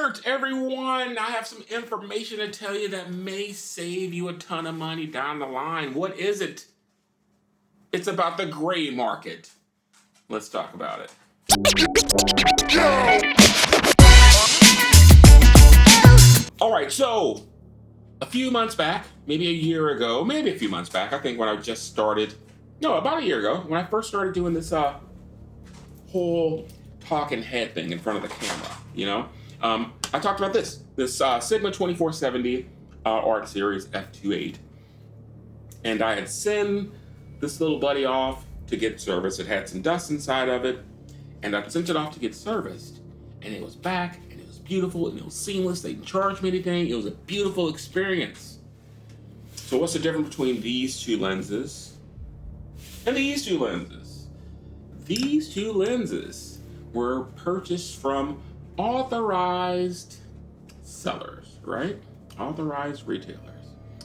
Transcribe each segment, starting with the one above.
alert, everyone! I have some information to tell you that may save you a ton of money down the line. What is it? It's about the gray market. Let's talk about it. All right, so a few months back, maybe a year ago, maybe a few months back, I think when I just started, about a year ago, when I first started doing this whole talking head thing in front of the camera, I talked about this Sigma 2470 Art Series F2.8, and I had sent this little buddy off to get serviced. It had some dust inside of it, and I sent it off to get serviced, and it was back, and it was beautiful, and it was seamless. They didn't charge me anything. It was a beautiful experience. So what's the difference between these two lenses and these two lenses? These two lenses were purchased from authorized sellers, right? Authorized retailers.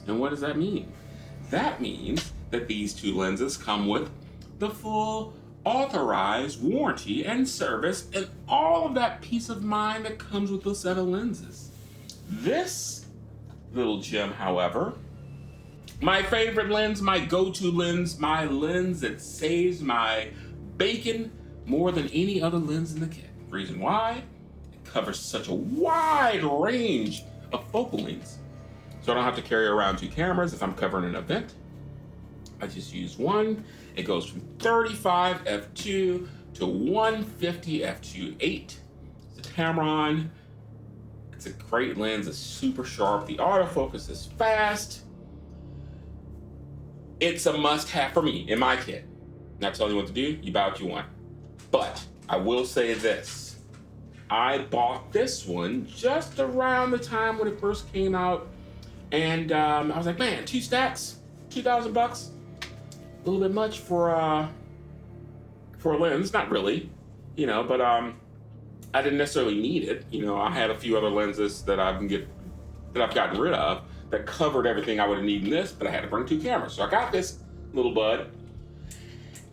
And what does that mean? That means that these two lenses come with the full authorized warranty and service and all of that peace of mind that comes with a set of lenses. This little gem, however, my favorite lens, my go-to lens, my lens that saves my bacon more than any other lens in the kit. Reason why? It covers such a wide range of focal lengths. So I don't have to carry around two cameras if I'm covering an event. I just use one. It goes from 35 f2 to 150 f2.8. It's a Tamron. It's a great lens. It's super sharp. The autofocus is fast. It's a must-have for me in my kit. Not telling you what to do. You buy what you want. But I will say this. I bought this one just around the time when it first came out. And I was like, man, 2 stacks, $2,000. A little bit much for a lens, not really, but I didn't necessarily need it. I had a few other lenses that I've gotten rid of that covered everything I would have needed in this, but I had to bring 2 cameras. So I got this little bud,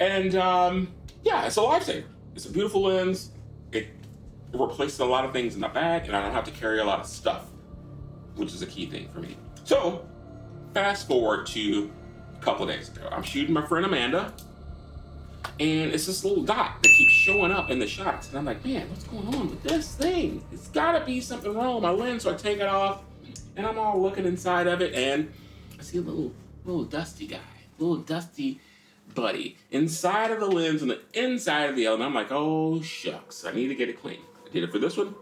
and it's a lifesaver. It's a beautiful lens. It replaces a lot of things in the bag, and I don't have to carry a lot of stuff, which is a key thing for me. So fast forward to a couple of days ago. I'm shooting my friend Amanda, and it's this little dot that keeps showing up in the shots. And I'm like, man, what's going on with this thing? It's gotta be something wrong with my lens. So I take it off, and I'm all looking inside of it, and I see a little dusty guy, little dusty buddy inside of the lens on the inside of the element. I'm like, oh shucks, I need to get it clean. I did it for this one,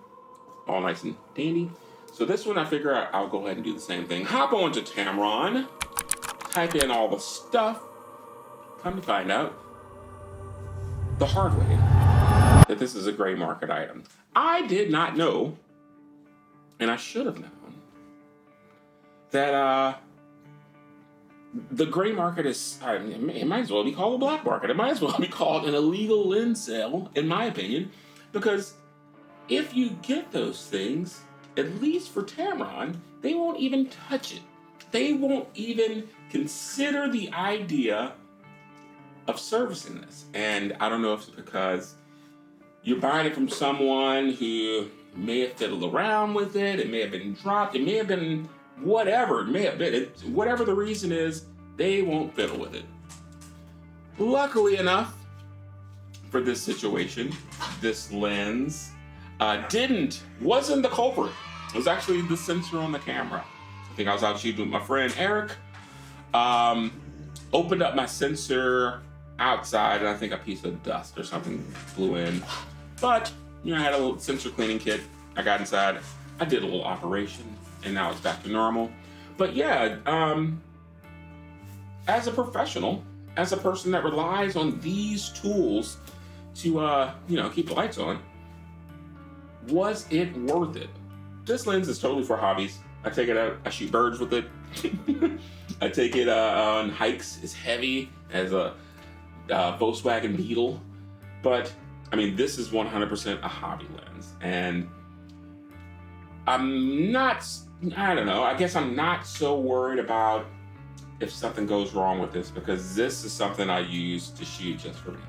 all nice and dandy. So this one, I figure I'll go ahead and do the same thing. Hop on to Tamron, type in all the stuff. Come to find out the hard way that this is a gray market item. I did not know, and I should have known, that the gray market is, it might as well be called a black market. It might as well be called an illegal lens sale, in my opinion, because if you get those things, at least for Tamron, they won't even touch it. They won't even consider the idea of servicing this. And I don't know if it's because you're buying it from someone who may have fiddled around with it, it may have been dropped, it may have been whatever, whatever the reason is, they won't fiddle with it. Luckily enough for this situation, this lens wasn't the culprit. It was actually the sensor on the camera. I think I was out shooting with my friend Eric. Opened up my sensor outside, and I think a piece of dust or something flew in. But, I had a little sensor cleaning kit. I got inside. I did a little operation, and now it's back to normal. But yeah, as a professional, as a person that relies on these tools to, keep the lights on, was it worth it? This lens is totally for hobbies. I take it out, I shoot birds with it. I take it on hikes. It's heavy as a Volkswagen Beetle. But, this is 100% a hobby lens. And I guess I'm not so worried about if something goes wrong with this, because this is something I use to shoot just for me,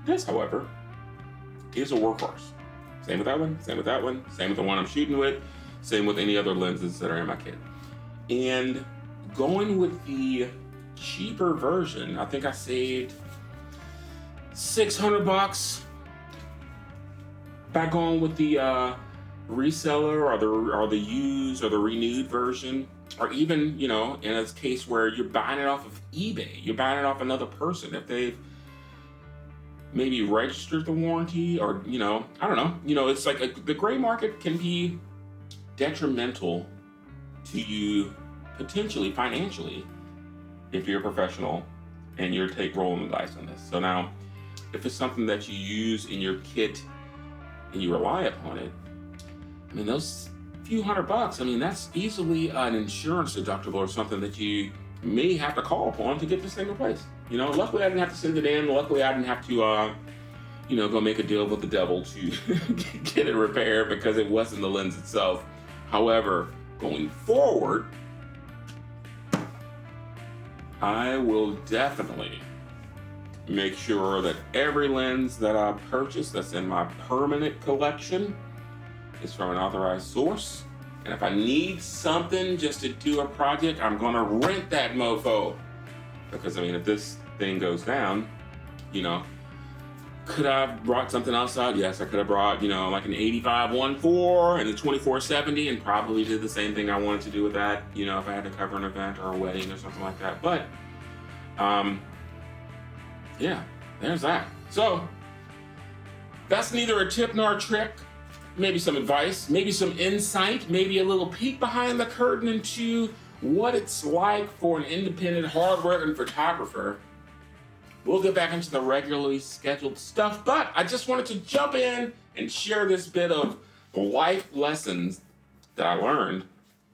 This, however, is a workhorse. Same with that one, same with that one, same with the one I'm shooting with, same with any other lenses that are in my kit. And going with the cheaper version, I think I saved $600 by going with the reseller or the used or the renewed version, or even, in a case where you're buying it off of eBay, you're buying it off another person, if they've maybe registered the warranty, or I don't know, it's like the gray market can be detrimental to you potentially financially if you're a professional and you're rolling the dice on this. So now, if it's something that you use in your kit and you rely upon it, I mean, those few $100, I mean, that's easily an insurance deductible or something that you may have to call upon to get this thing replaced. Luckily I didn't have to send it in. Luckily I didn't have to, go make a deal with the devil to get it repaired because it wasn't the lens itself. However, going forward, I will definitely make sure that every lens that I purchase that's in my permanent collection is from an authorized source. And if I need something just to do a project, I'm gonna rent that mofo. Because if this thing goes down, could I have brought something else out? Yes, I could have brought, like an 85-1.4 and a 24-70 and probably did the same thing I wanted to do with that, if I had to cover an event or a wedding or something like that. But, yeah, there's that. So, that's neither a tip nor a trick. Maybe some advice, maybe some insight, maybe a little peek behind the curtain into what it's like for an independent, hardworking photographer. We'll get back into the regularly scheduled stuff, but I just wanted to jump in and share this bit of life lessons that I learned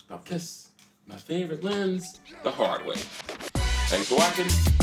about this, my favorite lens, the hard way. Thanks for watching.